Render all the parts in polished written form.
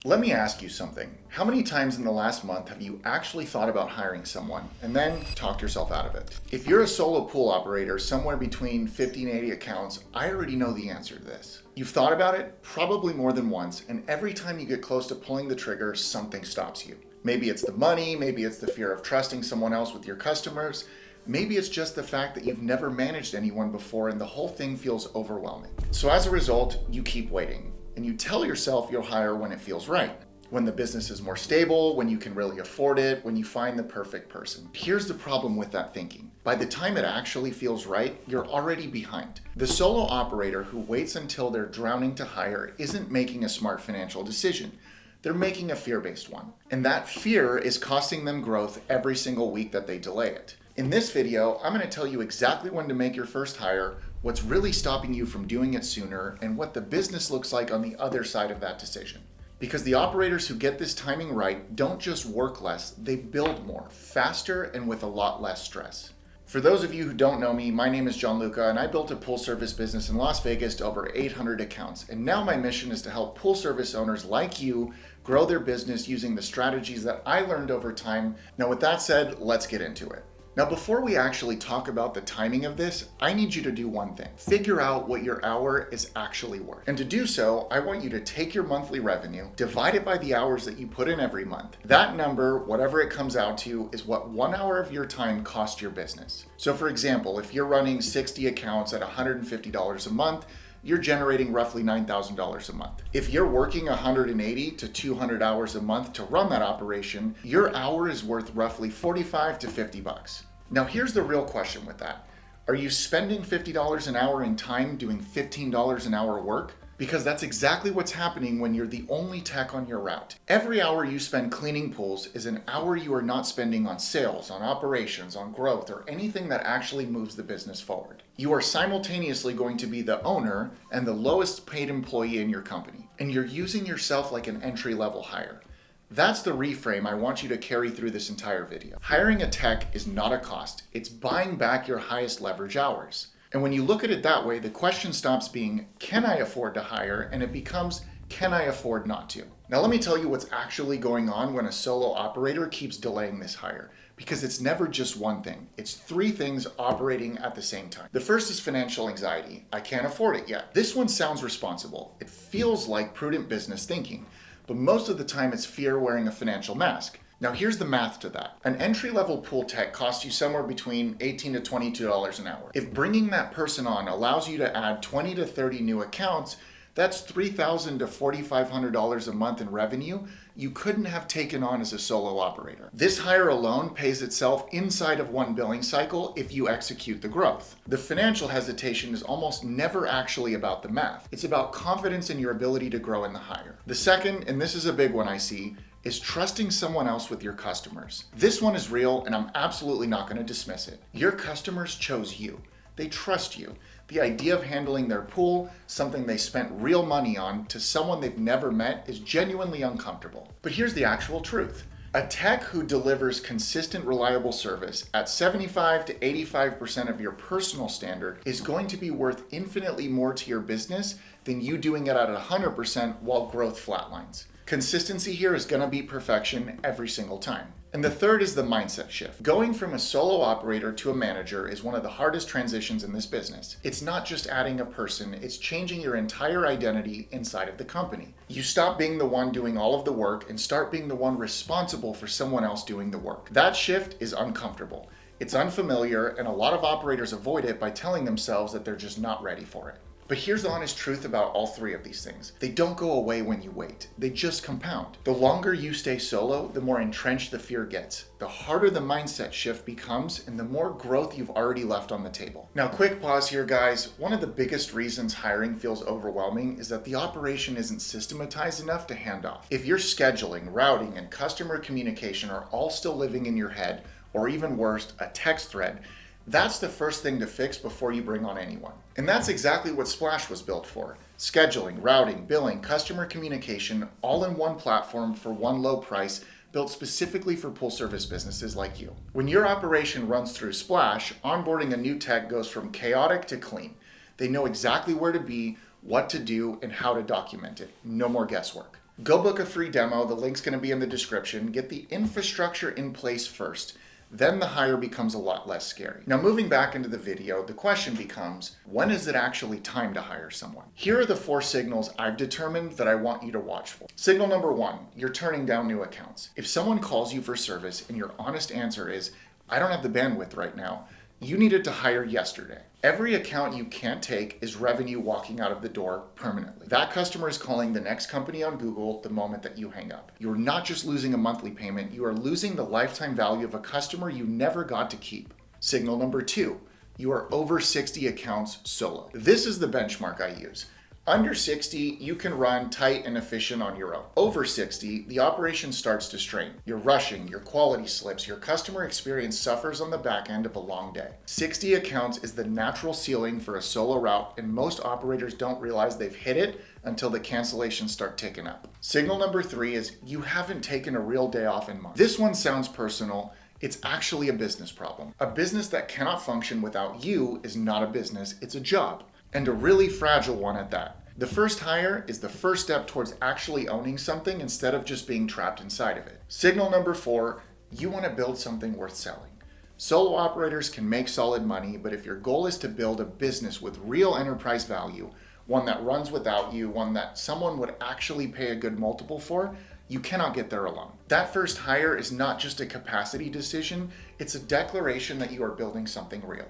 Let me ask you something. How many times in the last month have you actually thought about hiring someone and then talked yourself out of it? If you're a solo pool operator somewhere between 50 and 80 accounts, I already know the answer to this. You've thought about it probably more than once, and every time you get close to pulling the trigger, something stops you. Maybe it's the money, maybe it's the fear of trusting someone else with your customers, maybe it's just the fact that you've never managed anyone before and the whole thing feels overwhelming. So as a result, you keep waiting. And you tell yourself you'll hire when it feels right, when the business is more stable, when you can really afford it, when you find the perfect person. Here's the problem with that thinking. By the time it actually feels right, you're already behind. The solo operator who waits until they're drowning to hire isn't making a smart financial decision. They're making a fear-based one. And that fear is costing them growth every single week that they delay it. In this video, I'm going to tell you exactly when to make your first hire, what's really stopping you from doing it sooner, and what the business looks like on the other side of that decision. Because the operators who get this timing right don't just work less, they build more, faster, and with a lot less stress. For those of you who don't know me, my name is Gianluca, and I built a pool service business in Las Vegas to over 800 accounts. And now my mission is to help pool service owners like you grow their business using the strategies that I learned over time. Now, with that said, let's get into it. Now, before we actually talk about the timing of this, I need you to do one thing. Figure out what your hour is actually worth. And to do so, I want you to take your monthly revenue, divide it by the hours that you put in every month. That number, whatever it comes out to, is what 1 hour of your time cost your business. So for example, if you're running 60 accounts at $150 a month, you're generating roughly $9,000 a month. If you're working 180 to 200 hours a month to run that operation, your hour is worth roughly 45 to 50 bucks. Now here's the real question with that. Are you spending $50 an hour in time doing $15 an hour work? Because that's exactly what's happening when you're the only tech on your route. Every hour you spend cleaning pools is an hour you are not spending on sales, on operations, on growth, or anything that actually moves the business forward. You are simultaneously going to be the owner and the lowest paid employee in your company, and you're using yourself like an entry-level hire. That's the reframe I want you to carry through this entire video. Hiring a tech is not a cost. It's buying back your highest leverage hours. And when you look at it that way, the question stops being, can I afford to hire? And it becomes, can I afford not to? Now let me tell you what's actually going on when a solo operator keeps delaying this hire. Because it's never just one thing. It's three things operating at the same time. The first is financial anxiety. I can't afford it yet. This one sounds responsible. It feels like prudent business thinking. But most of the time it's fear wearing a financial mask. Now here's the math to that. An entry-level pool tech costs you somewhere between $18 to $22 an hour. If bringing that person on allows you to add 20 to 30 new accounts, that's $3,000 to $4,500 a month in revenue you couldn't have taken on as a solo operator. This hire alone pays itself inside of one billing cycle if you execute the growth. The financial hesitation is almost never actually about the math. It's about confidence in your ability to grow in the hire. The second, and this is a big one I see, is trusting someone else with your customers. This one is real, and I'm absolutely not going to dismiss it. Your customers chose you. They trust you. The idea of handling their pool, something they spent real money on, to someone they've never met is genuinely uncomfortable. But here's the actual truth. A tech who delivers consistent, reliable service at 75 to 85% of your personal standard is going to be worth infinitely more to your business than you doing it at 100% while growth flatlines. Consistency here is going to beat perfection every single time. And the third is the mindset shift. Going from a solo operator to a manager is one of the hardest transitions in this business. It's not just adding a person, it's changing your entire identity inside of the company. You stop being the one doing all of the work and start being the one responsible for someone else doing the work. That shift is uncomfortable. It's unfamiliar, and a lot of operators avoid it by telling themselves that they're just not ready for it. But here's the honest truth about all three of these things. They don't go away when you wait. They just compound. The longer you stay solo, the more entrenched the fear gets. The harder the mindset shift becomes, and the more growth you've already left on the table. Now, quick pause here, guys. One of the biggest reasons hiring feels overwhelming is that the operation isn't systematized enough to hand off. If your scheduling, routing, and customer communication are all still living in your head, or even worse, a text thread, that's the first thing to fix before you bring on anyone. And that's exactly what Splash was built for. Scheduling, routing, billing, customer communication, all in one platform for one low price, built specifically for pool service businesses like you. When your operation runs through Splash, onboarding a new tech goes from chaotic to clean. They know exactly where to be, what to do, and how to document it. No more guesswork. Go book a free demo. The link's going to be in the description. Get the infrastructure in place first. Then the hire becomes a lot less scary. Now, moving back into the video, the question becomes, when is it actually time to hire someone? Here are the 4 signals I've determined that I want you to watch for. Signal number 1, you're turning down new accounts. If someone calls you for service and your honest answer is, I don't have the bandwidth right now, you needed to hire yesterday. Every account you can't take is revenue walking out of the door permanently. That customer is calling the next company on Google the moment that you hang up. You're not just losing a monthly payment, you are losing the lifetime value of a customer you never got to keep. Signal number 2, you are over 60 accounts solo. This is the benchmark I use. Under 60, you can run tight and efficient on your own. Over 60, the operation starts to strain. You're rushing, your quality slips, your customer experience suffers on the back end of a long day. 60 accounts is the natural ceiling for a solo route, and most operators don't realize they've hit it until the cancellations start ticking up. Signal number 3 is you haven't taken a real day off in months. This one sounds personal. It's actually a business problem. A business that cannot function without you is not a business, it's a job. And a really fragile one at that. The first hire is the first step towards actually owning something instead of just being trapped inside of it. Signal number 4, you want to build something worth selling. Solo operators can make solid money, but if your goal is to build a business with real enterprise value, one that runs without you, one that someone would actually pay a good multiple for, you cannot get there alone. That first hire is not just a capacity decision, it's a declaration that you are building something real.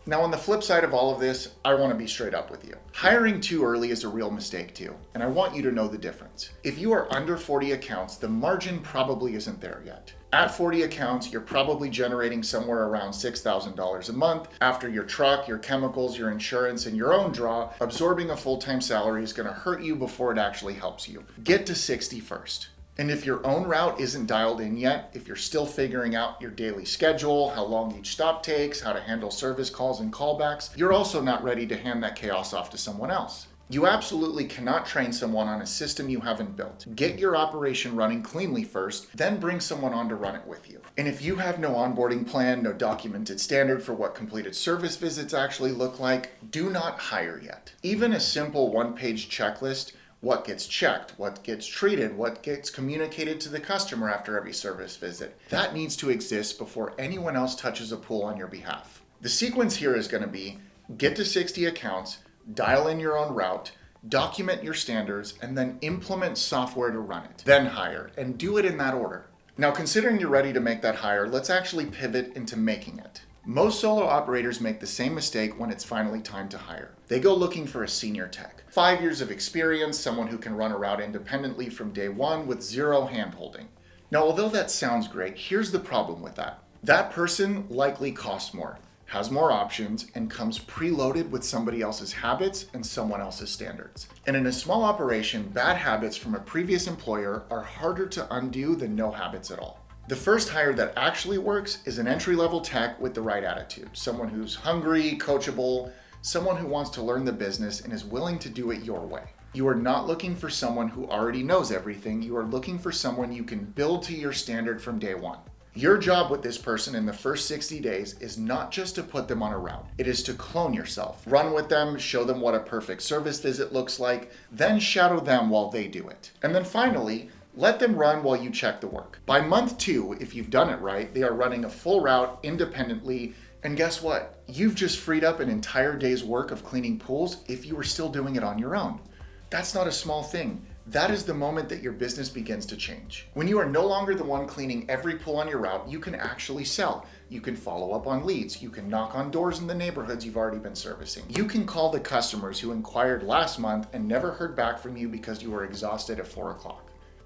Now, on the flip side of all of this, I want to be straight up with you. Hiring too early is a real mistake too, and I want you to know the difference. If you are under 40 accounts, the margin probably isn't there yet. At 40 accounts, you're probably generating somewhere around $6,000 a month. After your truck, your chemicals, your insurance, and your own draw, absorbing a full-time salary is going to hurt you before it actually helps you. Get to 60 first. And if your own route isn't dialed in yet, if you're still figuring out your daily schedule, how long each stop takes, how to handle service calls and callbacks, you're also not ready to hand that chaos off to someone else. You absolutely cannot train someone on a system you haven't built. Get your operation running cleanly first, then bring someone on to run it with you. And if you have no onboarding plan, no documented standard for what completed service visits actually look like, do not hire yet. Even a simple one-page checklist, what gets checked, what gets treated, what gets communicated to the customer after every service visit. That needs to exist before anyone else touches a pool on your behalf. The sequence here is going to be get to 60 accounts, dial in your own route, document your standards, and then implement software to run it. Then hire, and do it in that order. Now, considering you're ready to make that hire, let's actually pivot into making it. Most solo operators make the same mistake when it's finally time to hire. They go looking for a senior tech. 5 years of experience, someone who can run a route independently from day one with zero handholding. Now, although that sounds great, here's the problem with that. That person likely costs more, has more options, and comes preloaded with somebody else's habits and someone else's standards. And in a small operation, bad habits from a previous employer are harder to undo than no habits at all. The first hire that actually works is an entry-level tech with the right attitude. Someone who's hungry, coachable, someone who wants to learn the business and is willing to do it your way. You are not looking for someone who already knows everything. You are looking for someone you can build to your standard from day one. Your job with this person in the first 60 days is not just to put them on a route. It is to clone yourself. Run with them, show them what a perfect service visit looks like, then shadow them while they do it. And then finally, let them run while you check the work. By month 2, if you've done it right, they are running a full route independently. And guess what? You've just freed up an entire day's work of cleaning pools if you were still doing it on your own. That's not a small thing. That is the moment that your business begins to change. When you are no longer the one cleaning every pool on your route, you can actually sell. You can follow up on leads. You can knock on doors in the neighborhoods you've already been servicing. You can call the customers who inquired last month and never heard back from you because you were exhausted at 4 o'clock.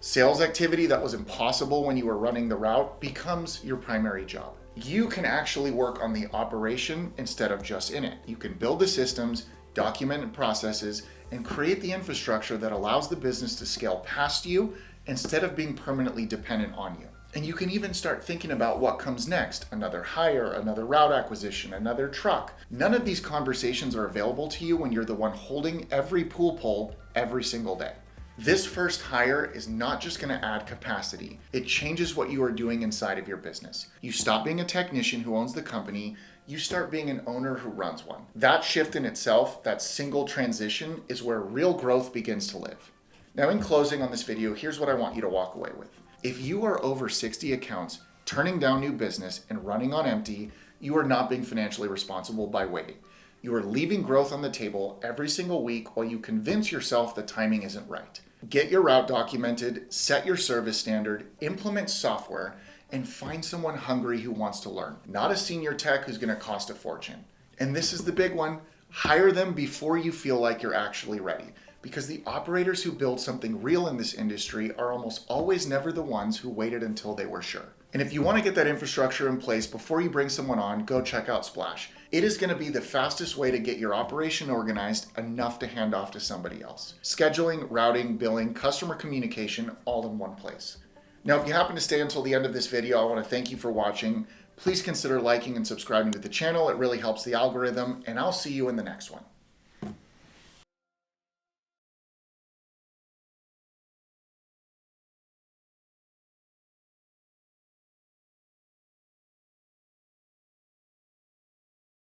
Sales activity that was impossible when you were running the route becomes your primary job. You can actually work on the operation instead of just in it. You can build the systems, document processes, and create the infrastructure that allows the business to scale past you instead of being permanently dependent on you. And you can even start thinking about what comes next, another hire, another route acquisition, another truck. None of these conversations are available to you when you're the one holding every pool pole every single day. This first hire is not just going to add capacity. It changes what you are doing inside of your business. You stop being a technician who owns the company. You start being an owner who runs one. That shift in itself, that single transition, is where real growth begins to live. Now, in closing on this video, here's what I want you to walk away with. If you are over 60 accounts, turning down new business and running on empty, you are not being financially responsible by waiting. You are leaving growth on the table every single week while you convince yourself the timing isn't right. Get your route documented, set your service standard, implement software, and find someone hungry who wants to learn, not a senior tech who's going to cost a fortune. And this is the big one: hire them before you feel like you're actually ready, because the operators who build something real in this industry are almost always never the ones who waited until they were sure. And if you want to get that infrastructure in place before you bring someone on, go check out Splash. It is going to be the fastest way to get your operation organized enough to hand off to somebody else. Scheduling, routing, billing, customer communication, all in one place. Now, if you happen to stay until the end of this video, I want to thank you for watching. Please consider liking and subscribing to the channel. It really helps the algorithm, and I'll see you in the next one.